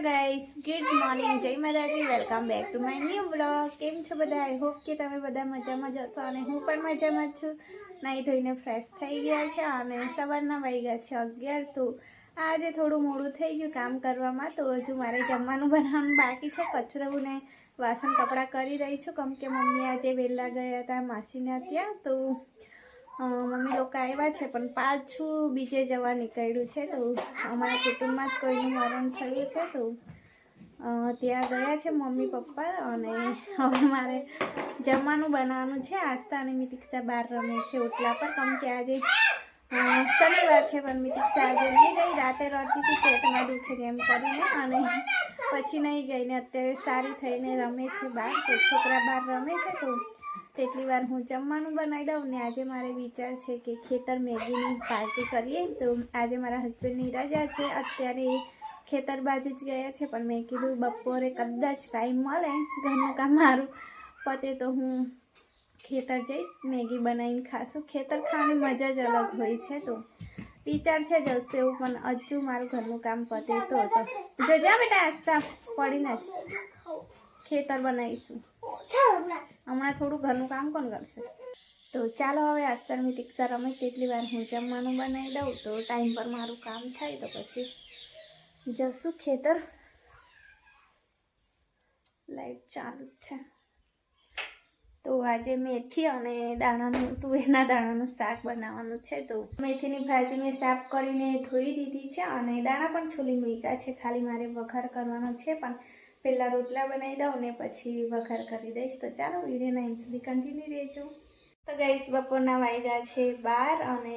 Guys, good morning, જય માતાજી, welcome back to my new blog. કેમ છો બધા? આઈ હોપ કે તમે બધા મજામાં જ હશો અને હું પણ મજામાં જ છું. નાહી ધોઈને ફ્રેશ થઈ ગયા છે અને સવારના વાગ્યા છે 11. તો આજે થોડું મોડું થઈ ગયું કામ કરવામાં, તો હજુ મારે જમવાનું બનાવવાનું બાકી છે. કચરો ને વાસણ કપડાં કરી રહી છું, કેમ કે મમ્મી આજે વહેલા ગયા હતા માસીના ત્યાં. તો મમ્મી લોકો આવ્યા છે પણ પાછું બીજે જવા નીકળ્યું છે. તો અમારા કુટુંબમાં જ કોઈનું મરણ થયું છે, તો ત્યાં ગયા છે મમ્મી પપ્પા. અને હવે મારે જમવાનું બનાવવાનું છે. આસ્થા અને મિતિક્ષા બહાર રમે છે ઓટલા પર, કેમ કે આજે શનિવાર છે. પણ મિતિક્ષા આજે નહીં ગઈ, રાતે રડતી હતી પેટમાં દુખે એમ કરીને, અને પછી નહીં ગઈ ને અત્યારે સારી થઈને રમે છે બહાર. તો છોકરા બહાર રમે છે, તો તેટલી વાર હું જમવાનું બનાવી દઉં. ને આજે મારે વિચાર છે કે ખેતર મેગીની પાર્ટી કરીએ. તો આજે મારા હસબન્ડની રજા છે, અત્યારે ખેતર બાજુ જ ગયા છે. પણ મેં કીધું બપોરે કદાચ ટાઈમ મળે, ઘરનું કામ મારું પતે તો હું ખેતર જઈશ, મેગી બનાવીને ખાશું. ખેતર ખાવાની મજા જ અલગ હોય છે. તો વિચાર છે જશે એવું, પણ હજુ મારું ઘરનું કામ પતે તો જો જા બેટા, આસ્તા પડીને જ ખેતર બનાવીશું. હમણાં થોડું ઘરનું કામ કોણ કરશે? તો ચાલો હવે આસ્તર મિતિક્ષા રમે તેટલી વાર હું જમવાનું બનાવી દઉં, તો ટાઈમ પર મારું કામ થાય તો પછી જશું ખેતર. લાઈટ ચાલુ જ છે. તો આજે મેથી અને દાણાનું, તુવેરના દાણાનું શાક બનાવવાનું છે. તો મેથીની ભાજી મેં સાફ કરીને ધોઈ દીધી છે અને દાણા પણ છોલી મૂક્યા છે. ખાલી મારે વઘાર કરવાનો છે, પણ પહેલાં રોટલા બનાવી દઉં ને પછી વઘાર કરી દઈશ. તો ચાલો વિડીયોના એન્ડ સુધી કન્ટિન્યુ રહેજો. તો ગાઈસ, બપોરના વાગ્યા છે 12 અને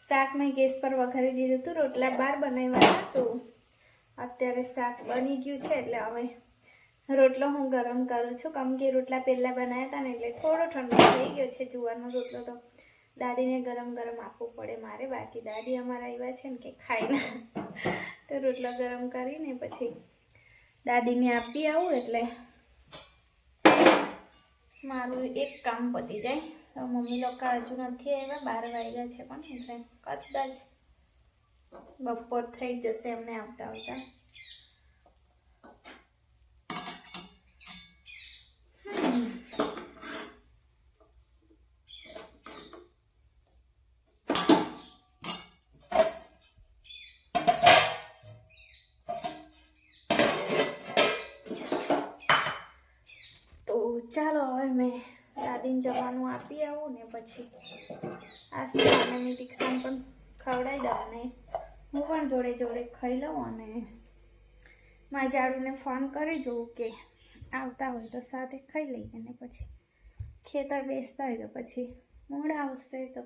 શાક મેં ગેસ પર વઘારી દીધું હતું. રોટલા 12 બનાવ્યા. તો અત્યારે શાક બની ગયું છે, એટલે હવે રોટલો હું ગરમ કરું છું, કેમ કે રોટલા પહેલાં બનાવ્યા હતા ને એટલે થોડો ઠંડો થઈ ગયો છે. જુવારનો રોટલો તો દાદીને ગરમ ગરમ આપવું પડે મારે, બાકી દાદી અમારા આવ્યા છે ને કે ખાઈ ના. તો રોટલો ગરમ કરીને પછી દાદીને આપી આવું એટલે મારું એક કામ પતી જાય. તો મમ્મી લોકો હજુ નથી આવ્યા, 12 વાગ્યા છે, પણ એટલે કદાચ બપોર થઈ જશે એમને આવતા આવતા. ચાલો હવે મેં દાદીને જમવાનું આપી આવું ને પછી આસ્તા અને મિતિક્ષાને પણ ખવડાવી દઉં ને હું પણ જોડે જોડે ખાઈ લઉં. અને મારા જાડુને ફોન કરી જોઉં કે આવતા હોય તો સાથે ખાઈ લઈએ, અને પછી ખેતર બેસતા હોય તો પછી મૂડ આવશે. તો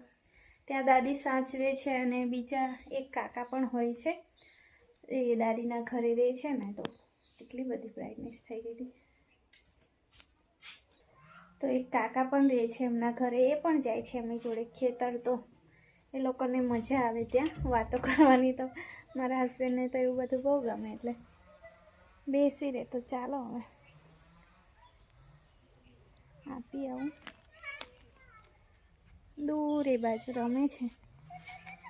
ત્યાં દાદી સાચવે છે અને બીજા એક કાકા પણ હોય છે, એ દાદીના ઘરે રહે છે ને. તો એટલી બધી બ્રાઇટનેસ થઈ ગઈ હતી. તો એક કાકા પણ રહે છે એમના ઘરે, એ પણ જાય છે એમની જોડે ખેતર. તો એ લોકોને મજા આવે ત્યાં વાતો કરવાની. તો મારા હસબન્ડને તો એવું બધું બહુ ગમે, એટલે બેસી રહે. તો ચાલો હવે આપી આવું. દૂર એ બાજુ રમે છે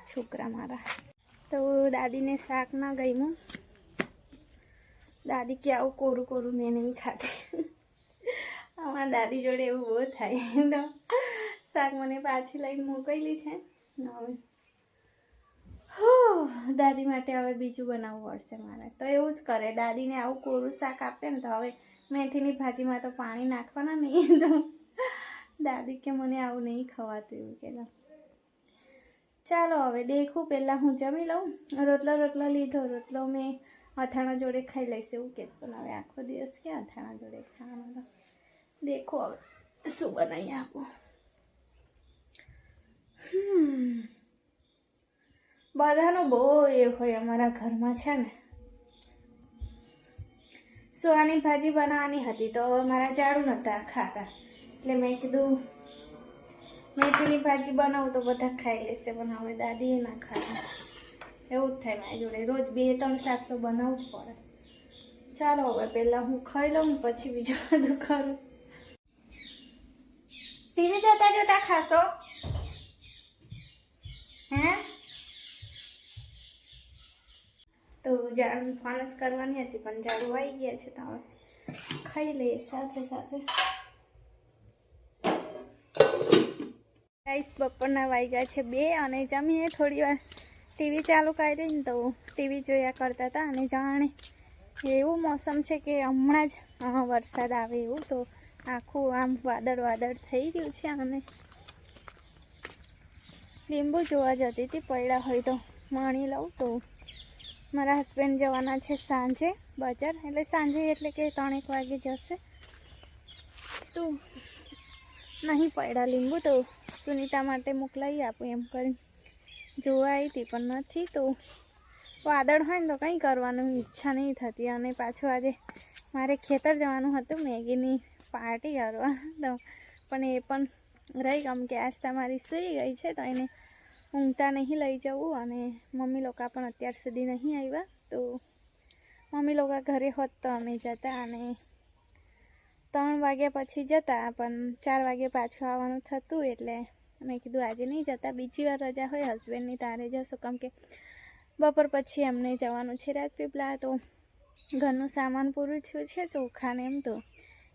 છોકરા મારા. તો દાદીને શાક ના ગમ્યું. દાદી કે આવું કોરું કોરું મેં નહીં ખાતી. અમારા દાદી જોડે એવું બહુ થાય. તો શાક મને પાછી લઈને મોકલી છે. હવે દાદી માટે હવે બીજું બનાવવું પડશે મારે. તો એવું જ કરે, દાદીને આવું કોરું શાક આપે ને તો હવે મેથીની ભાજીમાં તો પાણી નાખવાના નહીં. તો દાદી કે મને આવું નહીં ખવાતું, એવું કે. ચાલો હવે દેખું, પહેલાં હું જમી લઉં. રોટલો લીધો, રોટલો મેં અથાણા જોડે ખાઈ લઈશ એવું કે. પણ હવે આખો દિવસ ક્યાં અથાણા જોડે ખાવાનું? તો દેખો હવે શું બનાવી આપું. બધાનો બહુ એ હોય અમારા ઘરમાં છે ને. સોયાની ભાજી બનાવવાની હતી તો મારા જાડુ નહોતા ખાતા, એટલે મેં કીધું મેથીની ભાજી બનાવું તો બધા ખાઈ લેશે. પણ હવે દાદીએ ના ખાતા. એવું જ થાય મારી જોડે, રોજ 2-3 શાક તો બનાવવું જ પડે. ચાલો હવે પહેલાં હું ખાઈ લઉં, પછી બીજું બધું કરું. ટીવી જોતા જોતા ખાશો? હે તો ઝાડુ ફોન જ કરવાની હતી પણ ઝાડુ આવી ગયા છે તો હવે ખાઈ લઈએ સાથે સાથે. ગાઈસ બપોરના વાગ્યા છે 2 અને જમીને થોડી વાર ટીવી ચાલુ કરીને તો ટીવી જોયા કરતા હતા અને જાણે એવું મોસમ છે કે હમણાં જ વરસાદ આવે એવું, તો આખું આમ વાદળ થઈ ગયું છે. અને લીંબુ જોવા જતી હતી, પડ્યા હોય તો માણી લઉં. તો મારા હસબન્ડ જવાના છે સાંજે બજાર, એટલે સાંજે એટલે કે 3-1 વાગે જશે. તો નહીં પડ્યા લીંબુ તો સુનિતા માટે મોકલાવી આપું એમ કરી જોવા આવી હતી પણ નથી. તો વાદળ હોય ને તો કંઈ કરવાનું ઈચ્છા નહીં થતી. અને પાછું આજે મારે ખેતર જવાનું હતું મેગીની પાર્ટી કરવા, તો પણ એ પણ રહી ગમ કે આજ તમારી સૂઈ ગઈ છે તો એને ઊંઘતા નહીં લઈ જવું. અને મમ્મી લોકો પણ અત્યાર સુધી નહીં આવ્યા, તો મમ્મી લોકો ઘરે હોત તો અમે જતા અને 3 વાગ્યા પછી જતા, પણ 4 વાગે પાછું આવવાનું થતું એટલે મેં કીધું આજે નહીં જતા, બીજી વાર રજા હોય હસબન્ડની તારે જશો, કેમ કે બપોર પછી એમને જવાનું છે રાજપીપળા. તો ઘરનું સામાન પૂરું થયું છે, ચોખા ને એમ, તો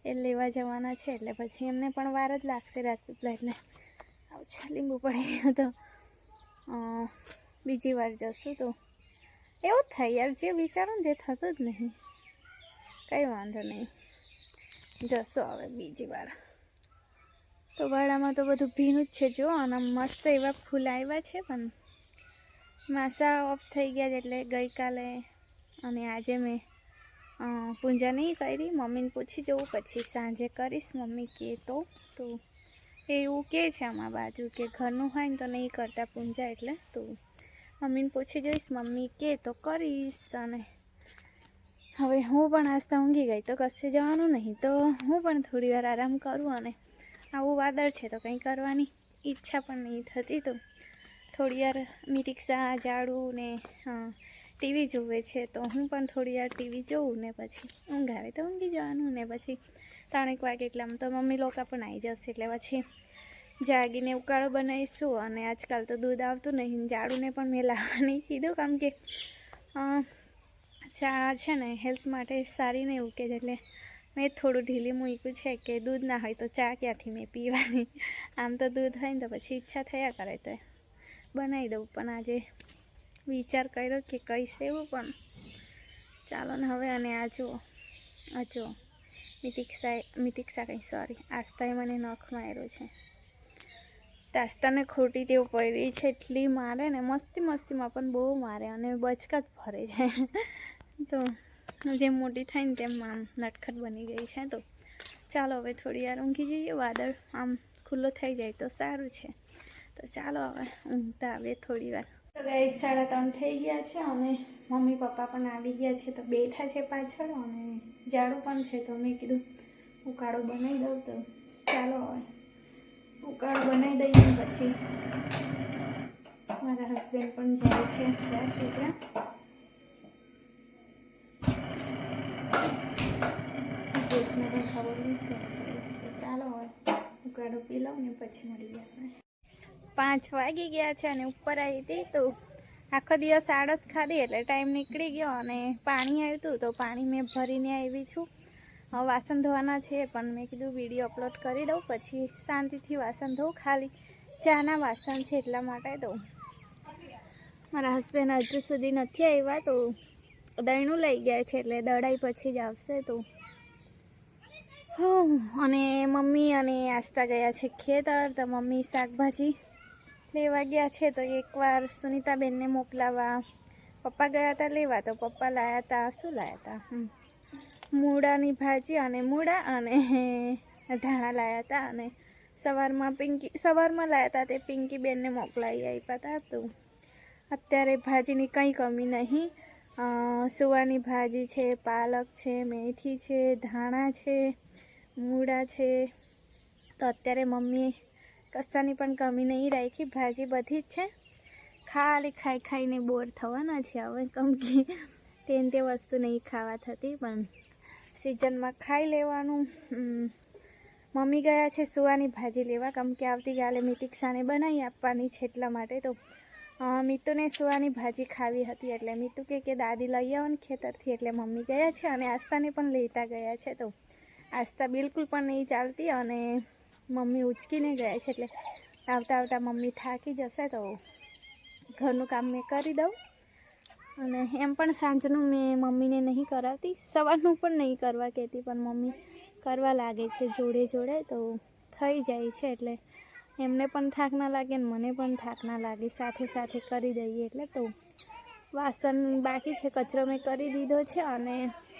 એ લેવા જવાના છે એટલે પછી એમને પણ વાર જ લાગશે રાજપીપળા. એટલે આવું લીંબુ પડી ગયું તો બીજી વાર જશું. તો એવું જ થાય યાર, જે વિચારું ને તે થતું જ નહીં. કંઈ વાંધો નહીં, જશું હવે બીજી વાર. તો વાડામાં તો બધું ભીનું જ છે જો, અને મસ્ત એવા ફૂલ આવ્યા છે પણ માસા ઓફ થઈ ગયા છે એટલે ગઈકાલે અને આજે મેં પૂજા નહીં કરી. મમ્મીને પૂછી જવું પછી સાંજે કરીશ, મમ્મી કહે તો એવું કહે છે આમાં બાજુ કે ઘરનું હોય ને તો નહીં કરતા પૂજા, એટલે તો મમ્મીને પૂછી જોઈશ, મમ્મી કહે તો કરીશ. અને હવે હું પણ આસ્તા ઊંઘી ગઈ તો કશે જવાનું નહીં, તો હું પણ થોડી વાર આરામ કરું. અને આવું વાદળ છે તો કંઈ કરવાની ઈચ્છા પણ નહીં થતી. તો થોડી વાર મિતિક્ષા ઝાડુ ને ટીવી જોવે છે, તો હું પણ થોડી વાર ટીવી જોઉં ને પછી ઊંઘ આવે તો ઊંઘી જવાનું. ને પછી 3-1 વાગે એટલે આમ તો મમ્મી લોકો પણ આવી જશે એટલે પછી જાગીને ઉકાળો બનાવીશું. અને આજકાલ તો દૂધ આવતું નહીં, ઝાડુને પણ મેં લાવવાની કીધું, કારણ કે ચા છે ને હેલ્થ માટે સારી નહીં એવું કે, એટલે મેં થોડું ઢીલી મૂક્યું છે કે દૂધ ના હોય તો ચા ક્યાંથી મેં પીવાની. આમ તો દૂધ હોય ને તો પછી ઈચ્છા થયા કરે તો બનાવી દઉં, પણ આજે વિચાર કર્યો કે કહીશ એવું, પણ ચાલો ને હવે. અને આ જુઓ મિતિક્ષા કંઈ સોરી આસ્તાએ મને નખ માર્યો છે. આસ્તાને ખોટી ટેવ પડી છે, એટલી મારે ને મસ્તીમાં પણ બહુ મારે અને બચકા જ ભરે છે. તો જેમ મોટી થાય ને તેમ આમ નટખટ બની ગઈ છે. તો ચાલો હવે થોડી વાર ઊંઘી જઈએ, વાદળ આમ ખુલ્લો થઈ જાય તો સારું છે. તો ચાલો હવે ઊંઘતા આવે થોડી વાર. તો ગાઈસ 3:30 થઈ ગયા છે અને મમ્મી પપ્પા પણ આવી ગયા છે, તો બેઠા છે પાછળ અને ઝાડુ પણ છે. તો મેં કીધું ઉકાળો બનાવી દઉં, તો ચાલો હવે ઉકાળો બનાવી દઈએ. પછી મારા હસબન્ડ પણ જાય છે રાજપીપળા. દેશને પણ ખબર નહીં શું. તો ચાલો હવે ઉકાળો પી લઉં ને પછી મળીએ આપણે. 5 વાગી ગયા છે અને ઉપર આવી હતી, તો આખો દિવસ આળસ ખાધી એટલે ટાઈમ નીકળી ગયો. અને પાણી આવ્યું હતું તો પાણી મેં ભરીને આવી છું. હવે વાસણ ધોવાના છે, પણ મેં કીધું વિડીયો અપલોડ કરી દઉં પછી શાંતિથી વાસણ ધોઉં. ખાલી ચાના વાસણ છે એટલા માટે. તો મારા હસબન્ડ હજુ સુધી નથી આવ્યા, તો દહીંનું લઈ ગયા છે એટલે દળાઈ પછી જ આવશે. તો અને મમ્મી અને આસ્તા ગયા છે ખેતર, તો મમ્મી શાકભાજી લેવા ગયા છે. તો એકવાર સુનિતાબેનને મોકલાવા પપ્પા ગયા હતા લેવા, તો પપ્પા લાવ્યા હતા, શું લાવ્યા હતા, મૂળાની ભાજી અને મૂળા અને ધાણા લાવ્યા હતા. અને સવારમાં લાવ્યા હતા તે પિંકીબેનને મોકલાવી આપ્યા હતા. તો અત્યારે ભાજીની કંઈ કમી નહીં. સુવાની ભાજી છે, પાલક છે, મેથી છે, ધાણા છે, મૂળા છે. તો અત્યારે મમ્મીએ કશાની પણ કમી નહીં રાખી, ભાજી બધી જ છે. ખાલી ખાઈને બોર થવાના છે હવે, કેમ કે તે વસ્તુ નહીં ખાવા થતી, પણ સિઝનમાં ખાઈ લેવાનું. મમ્મી ગયા છે સુવાની ભાજી લેવા, કેમ કે આવતીકાલે મિતિક્ષાને બનાવી આપવાની છે એટલા માટે. તો મીતુને સુવાની ભાજી ખાવી હતી એટલે મીતુ કે દાદી લઈ આવો ને ખેતરથી, એટલે મમ્મી ગયા છે અને આસ્તાને પણ લેતા ગયા છે. તો આસ્તા બિલકુલ પણ નહીં ચાલતી અને મમ્મી ઉચકીને ગયા છે, એટલે આવતા આવતા મમ્મી થાકી જશે તો ઘરનું કામ મેં કરી દઉં. અને એમ પણ સાંજનું મેં મમ્મીને નહીં કરાવતી, સવારનું પણ નહીં કરવા કહેતી, પણ મમ્મી કરવા લાગે છે જોડે જોડે, તો થઈ જાય છે. એટલે એમને પણ થાક ના લાગે ને મને પણ થાક ના લાગે, સાથે સાથે કરી દઈએ એટલે. તો વાસણ બાકી છે, કચરો મેં કરી દીધો છે અને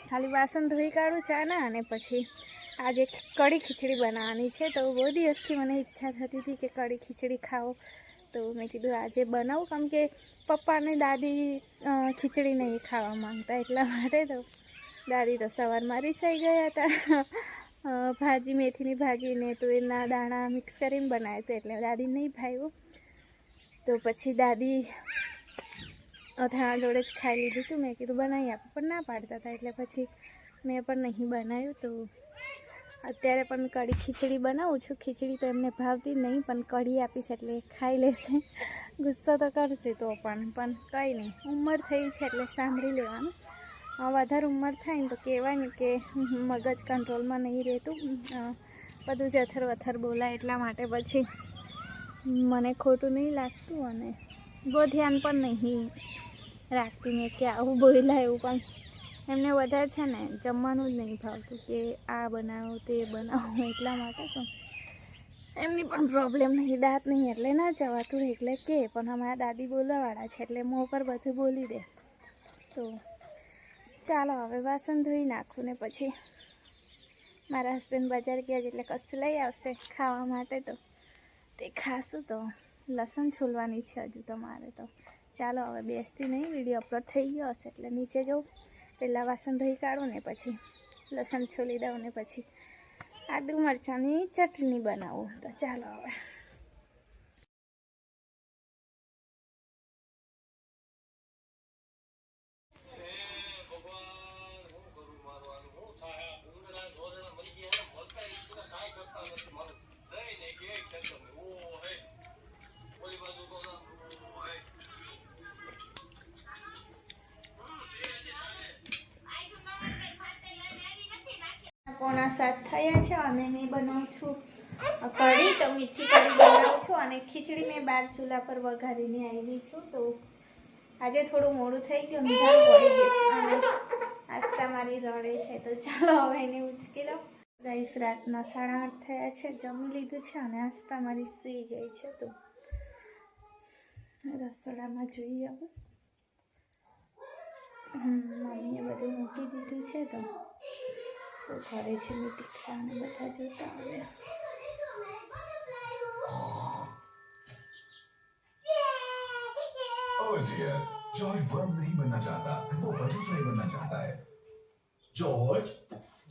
ખાલી વાસણ ધોઈ કાઢું ચાના, અને પછી આજે કઢી ખીચડી બનાવવાની છે. તો બહુ દિવસથી મને ઈચ્છા થતી હતી કે કઢી ખીચડી ખાઓ, તો મેં કીધું આજે બનાવું, કેમ કે પપ્પા અને દાદી ખીચડી નહીં ખાવા માંગતા, એટલા માટે. તો દાદી તો સવારમાં રીસાઈ ગયા હતા. ભાજી, મેથીની ભાજીને તો એના દાણા મિક્સ કરીને બનાવ્યું હતું, એટલે દાદી નહીં ભાવ્યું. તો પછી દાદી અથાણા જોડે જ ખાઈ લીધું હતું. મેં કીધું બનાવી આપું, પણ ના પાડતા હતા, એટલે પછી મેં પણ નહીં બનાવ્યું. તો અત્યારે પણ કઢી ખીચડી બનાવું છું. ખીચડી તો એમને ભાવતી નહીં, પણ કઢી આપીશ એટલે ખાઈ લેશે. ગુસ્સો તો કરશે તો પણ કંઈ નહીં, ઉંમર થઈ છે એટલે સાંભળી લેવાનું. વધારે ઉંમર થાય ને તો કહેવાય ને કે મગજ કંટ્રોલમાં નહીં રહેતું, બધું જથર વથર બોલાય, એટલા માટે પછી મને ખોટું નહીં લાગતું અને બહુ ધ્યાન પણ નહીં રાખતી મેં કે આવું બોલાય એવું. પણ એમને વધારે છે ને જમવાનું જ નહીં ભાવતું, કે આ બનાવો તે બનાવો, એટલા માટે. તો એમની પણ પ્રોબ્લેમ નહીં, દાંત નહીં એટલે ના જવાતું, એટલે કે પણ અમારા દાદી બોલાવાળા છે એટલે મોં પર બધું બોલી દે. તો ચાલો હવે વાસણ ધોઈ નાખું ને પછી મારા હસબન્ડ બજાર ગયા છે એટલે કશું લઈ આવશે ખાવા માટે, તો તે ખાશું. તો લસણ છોલવાની છે હજુ તો મારે. તો ચાલો હવે બેસતી નહીં, વિડીયો અપલોડ થઈ ગયો હશે એટલે નીચે જાઉં, પહેલાં વાસણ ધોઈ કાઢું ને પછી લસણ છોલી દઉં ને પછી આદુ મરચાંની ચટણી બનાવું. તો ચાલો હવે પોણા 7 થયા છે અને મેં બનાવું છું કઢી. તો મીઠી કઢી બનાવું છું અને ખીચડી મેં બહાર ચૂલા પર વઘારીને આવી છું. તો આજે થોડું મોડું થઈ ગયું, પડી ગયું અને આસ્તા મારી રડે છે. તો ચાલો હવે એને ઉચકી લો. ગાઈસ રાતના 8:30 થયા છે, જમી લીધું છે અને આસ્તા મારી સૂઈ ગઈ છે. તો રસોડામાં જોઈએ હવે. મમ્મીએ બધું મૂકી દીધું છે. તો શું કરે છે મિતિક્ષા ને બધા જોતા હવે. Oh dear, जॉर्ज वर्म नहीं बनना चाहता, वो बटरफ्लाई बनना चाहता है। जॉर्ज,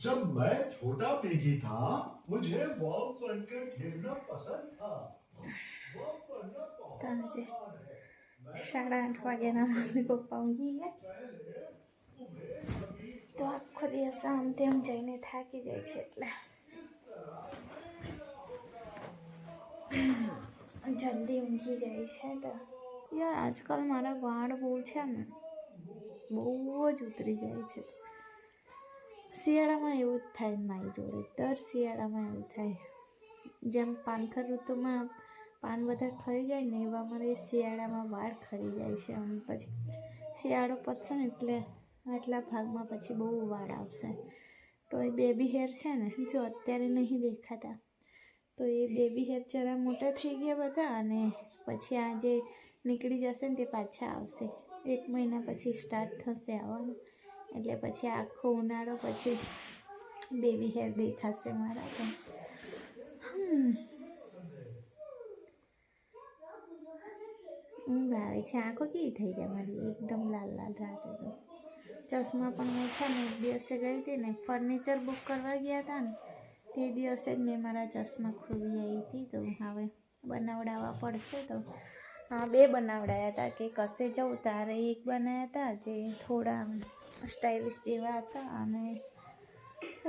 जब मैं छोटा पिगी था, मुझे वर्म बनकर खेलना पसंद था। वर्म बनना बहुत आसान है। 8:30 વાગ્યાના મમ્મી પપ્પા ઊંઘી ગયા. તો આખો દિવસ આમ તેમ જઈને થાકી જાય છે એટલે જલ્દી ઊંઘી જાય છે. તો યાર આજકાલ મારા વાળ બહુ છે ને, બહુ જ ઉતરી જાય છે. શિયાળામાં એવું જ થાય મારી જોડે, દર શિયાળામાં એવું થાય. જેમ પાનખર ઋતુમાં પાન બધા ખરી જાય ને, એવા મારે શિયાળામાં વાળ ખરી જાય છે. અને પછી શિયાળો પતશે ને એટલે આટલા ભાગમાં પછી બહુ વાળ આવશે. તો એ બેબી હેર છે ને, જો અત્યારે નહીં દેખાતા, તો એ બેબી હેર જરા મોટા થઈ ગયા બધા, અને પછી આ જે નીકળી જશે ને તે પાછા આવશે. 1 મહિના પછી સ્ટાર્ટ થશે આવવાનું, એટલે પછી આખો ઉનાળો પછી બેબી હેર દેખાશે મારા. તો ઊંઘ આવે છે, આંખો કેવી થઈ જાય મારી એકદમ લાલ લાલ રાતે. તો ચશ્મા પણ મેં છે ને એક દિવસે ગઈ હતી ને, ફર્નિચર બુક કરવા ગયા હતા ને તે દિવસે જ મેં મારા ચશ્મા ખોવી આવી હતી. તો હવે બનાવડાવવા પડશે. તો 2 બનાવડાયા હતા, કે કશે જવું તારે એક બનાવ્યા હતા જે થોડા સ્ટાઇલિશ જેવા હતા, અને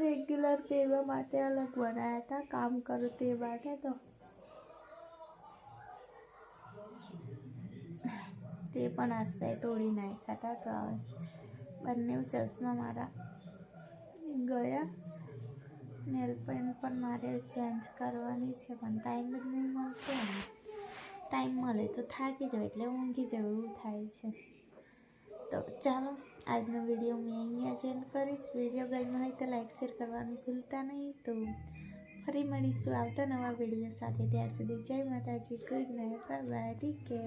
રેગ્યુલર પહેરવા માટે અલગ બનાવ્યા હતા, કામ કરું તે માટે. તો તે પણ આસ્તે તોડી નાખ્યા હતા. તો હવે બંને ચશ્મા મારા ગયા. નેલ પેન્ટ પણ મારે ચેન્જ કરવાની છે, પણ ટાઈમ જ નહીં મળતો ને. ટાઈમ મળે તો થાકી જાઉં એટલે ઊંઘી જાઉં એવું થાય છે. તો ચાલો આજનો વિડીયો મેં અહીંયા જ એન્ડ કરીશ. વિડીયો ગમ્યો હોય તો લાઈક શેર કરવાનું ભૂલતા નહીં. તો ફરી મળીશું આવતા નવા વિડીયો સાથે. ત્યાં સુધી જય માતાજી, good night, bye bye, take care.